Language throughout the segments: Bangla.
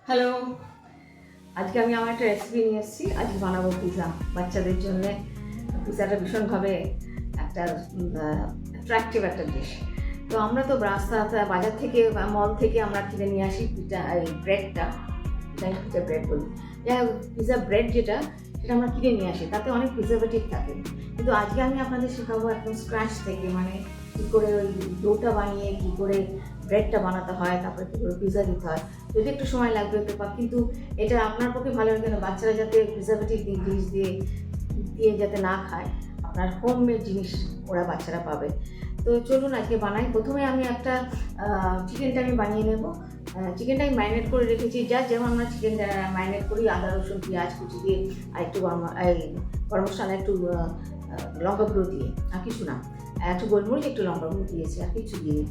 হ্যালো, আজকে আমি আমার একটা রেসিপি নিয়ে এসেছি। আজকে বানাবো পিৎজা বাচ্চাদের জন্যে। পিৎজাটা ভীষণভাবে একটা অ্যাট্রাকটিভ একটা ডিশ। তো আমরা তো রাস্তা বাজার থেকে বা মল থেকে আমরা কিনে নিয়ে আসি পিৎজা, এই ব্রেডটা, পিৎজা ব্রেড বলি, যাই হোক পিৎজা ব্রেড যেটা, সেটা আমরা কিনে নিয়ে আসি, তাতে অনেক প্রিজারভেটিভ থাকে। কিন্তু আজকে আমি আপনাদের শেখাবো একদম স্ক্র্যাচ থেকে, মানে কী করে ওই ডোটা বানিয়ে কী করে ব্রেডটা বানাতে হয়, তারপরে কী করে পিৎজা দিতে হয়। যদি একটু সময় লাগবে তো, কিন্তু এটা আপনার পক্ষে ভালো হবে কেন, বাচ্চারা যাতে প্রিজারভেটিভ জিনিস দিয়ে যাতে না খায়, আপনার হোমমেড জিনিস ওরা বাচ্চারা পাবে। তো চলুন আজকে বানাই। প্রথমে আমি একটা চিকেনটা আমি বানিয়ে নেব। চিকেনটা আমি ম্যারিনেট করে রেখেছি, যেমন আমরা চিকেনটা ম্যারিনেট করি, আদা রসুন পেঁয়াজ কুচি দিয়ে আর একটু গরম মশলা, একটু লঙ্কা গুঁড়ো দিয়ে, আর কিছু না, একটু গোলমরিচ, একটু লঙ্কা গুঁড়ো দিয়েছি, আর কিছু দিয়ে।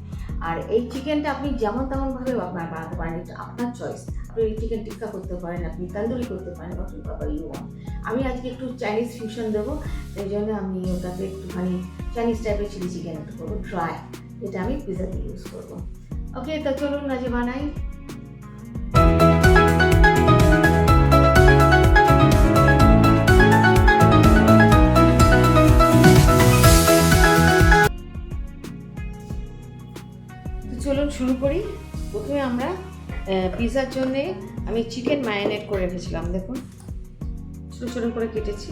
আর এই চিকেনটা আপনি যেমন তেমনভাবে আপনার বানাতে পারেন, এটা আপনার চয়েস। আপনি চিকেন টিক্কা করতে পারেন, আপনি তন্দুরি করতে পারেন, আমি আজকে একটু চাইনিজ ফিউশন দেবো, এই জন্য আমি ওটাতে একটুখানি চাইনিজ টাইপের চিলি চিকেন একটু করবো ড্রাই, যেটা আমি পিৎজাতে ইউজ করবো। ওকে, তো চলুন আজকে বানাই। চলুন শুরু করি। প্রথমে আমরা পিৎজার জন্যে আমি চিকেন ম্যারিনেট করে রেখেছিলাম, দেখুন ছোটো ছোটো করে কেটেছি,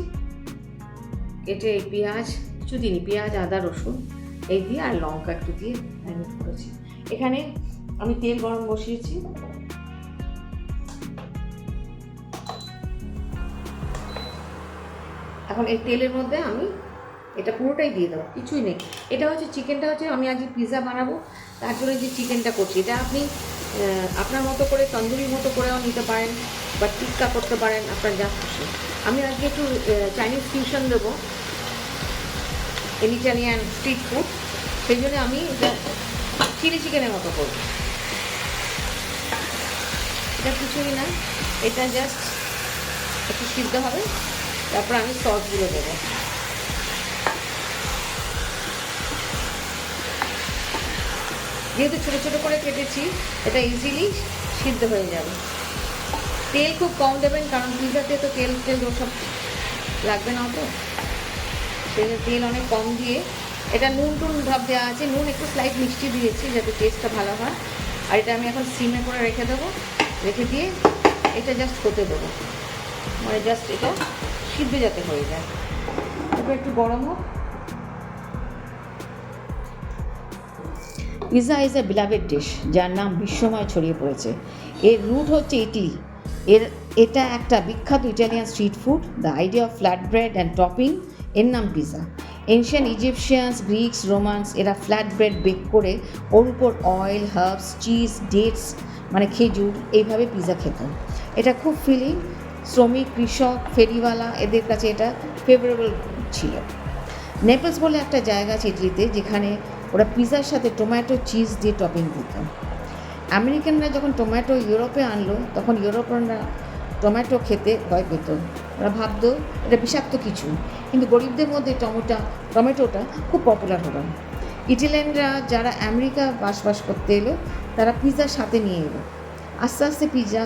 কেটে এই পেঁয়াজ কিছু দিইনি, পেঁয়াজ আদা রসুন এই দিয়ে আর লঙ্কা একটু দিয়ে ম্যারিনেট করেছি। এখানে আমি তেল গরম বসিয়েছি, এখন এই তেলের মধ্যে আমি এটা পুরোটাই দিয়ে দেবো, কিছুই নেই। এটা হচ্ছে চিকেনটা, হচ্ছে আমি আজকে পিৎজা বানাবো, তার জন্য যে চিকেনটা করছি, এটা আপনি আপনার মতো করে তন্দুরির মতো করেও নিতে পারেন, বা টিক্কা করতে পারেন, আপনার যা খুশি। আমি আজকে একটু চাইনিজ ফিউশন দেবো, ইটালিয়ান স্ট্রিট ফুড, সেই জন্য আমি এটা চিলি চিকেনের মতো করব। এটা কিছুই না, এটা জাস্ট একটু সিদ্ধ হবে, তারপর আমি সসগুলো দেবো। যেহেতু ছোটো ছোটো করে কেটেছি, এটা ইজিলি সিদ্ধ হয়ে যাবে। তেল খুব কম দেবেন, কারণ পিৎজাতে তো তেল ওসব লাগবে না, তো সেই তেল অনেক কম দিয়ে, এটা নুন ভাব দেওয়া আছে, নুন একটু স্লাইট মিষ্টি দিয়েছি যাতে টেস্টটা ভালো হয়। আর এটা আমি এখন সিমে করে রেখে দেবো, রেখে দিয়ে এটা জাস্ট হতে দেবো, মানে জাস্ট এটা সিদ্ধ যাতে হয়ে যায়। এবার একটু গরম হোক। Pizza is a beloved dish, যার নাম বিশ্বময় ছড়িয়ে পড়েছে। এর রুট হচ্ছে ইটালি। এটা একটা বিখ্যাত Italian street food. The idea of flat bread and topping, এর নাম pizza. Ancient Egyptians, Greeks, romance এরা ফ্ল্যাট ব্রেড বেক করে ওর উপর অয়েল, হার্বস, চিজ, ডেটস মানে খেজুর এইভাবে পিৎজা খেত। এটা খুব ফিলিং। শ্রমিক, কৃষক, ফেরিওয়ালা এদের কাছে এটা ফেভারেবল ছিল। নেপলস বলে একটা জায়গা আছে ইটালিতে, যেখানে ওরা পিৎজার সাথে টমেটো চিজ দিয়ে টপিং দিত। আমেরিকানরা যখন টমেটো ইউরোপে আনলো, তখন ইউরোপিয়ানরা টমেটো খেতে ভয় পেত। ওরা ভাবতো এটা বিষাক্ত কিছু, কিন্তু গরিবদের মধ্যে টমেটোটা খুব পপুলার হলো। ইটালিয়ানরা যারা আমেরিকা বাস করতে এলো, তারা পিৎজার সাথে নিয়ে এলো। আস্তে আস্তে পিৎজা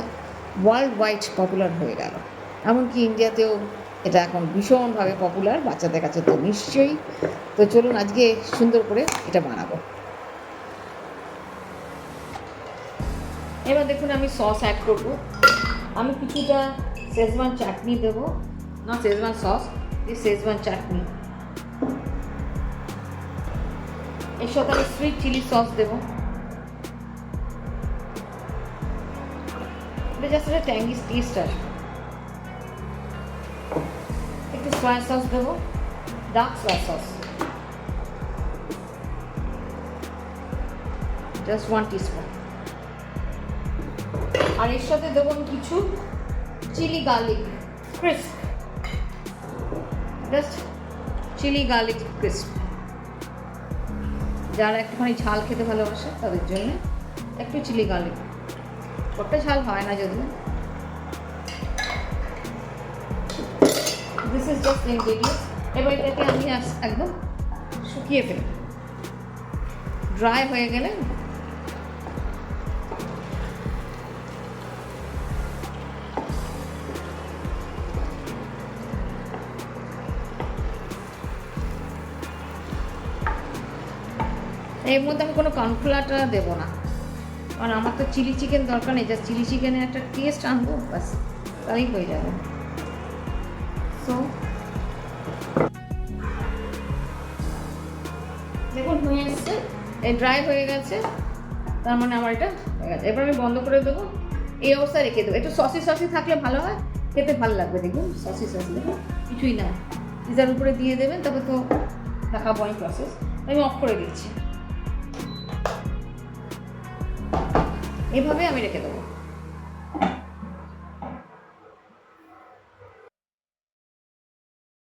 ওয়ার্ল্ড ওয়াইড পপুলার হয়ে গেল, এমনকি ইন্ডিয়াতেও এটা এখন ভীষণভাবে পপুলার, বাচ্চাদের কাছে তো নিশ্চয়ই। তো চলুন আজকে সুন্দর করে এটা বানাবো। এবার দেখুন আমি সস অ্যাড করবো। আমি কিছুটা শেজওয়ান চাটনি দেবো, না শেজওয়ান সস, শেজওয়ান চাটনি। এর সাথে আমি সুইট চিলি সস দেবো, এটা জাস্ট একটা ট্যাঙ্গি টেস্ট আসবে। একটু সয়া সস দেবো, dark soya sauce, just 1 teaspoon. আর এর সাথে দেবো কিছু chilli garlic crisp, just chilli garlic crisp. যারা একটুখানি ঝাল খেতে ভালোবাসে তাদের জন্য একটু চিলি গার্লিক, ওটা ঝাল হয় না যদিও। This is just ingredients. এবার এটাকে আমি একদম শুকিয়ে ফেলি, ড্রাই হয়ে গেলে এর মধ্যে আমি কোনো কর্নফ্লাওয়ারটা দেবো না, কারণ আমার তো চিলি চিকেন দরকার নেই, জাস্ট চিলি চিকেনের একটা টেস্ট আনবো ব্যাস, তাহলেই হয়ে যাবে। সো দেখুন হয়ে এসছে, এই ড্রাই হয়ে গেছে, তার মানে আমার এটা হয়ে গেছে। এবার আমি বন্ধ করে দেবো, এই অবস্থায় রেখে দেবো। একটু সসি সসি থাকলে ভালো হয়, খেতে ভালো লাগবে। দেখুন সসি সসি দেখুন কিছুই না, পিজার উপরে দিয়ে দেবেন, তবে তো দেখাবো আমি প্রসেস। আমি অফ করে দিচ্ছি, এভাবে আমি রেখে দেবো।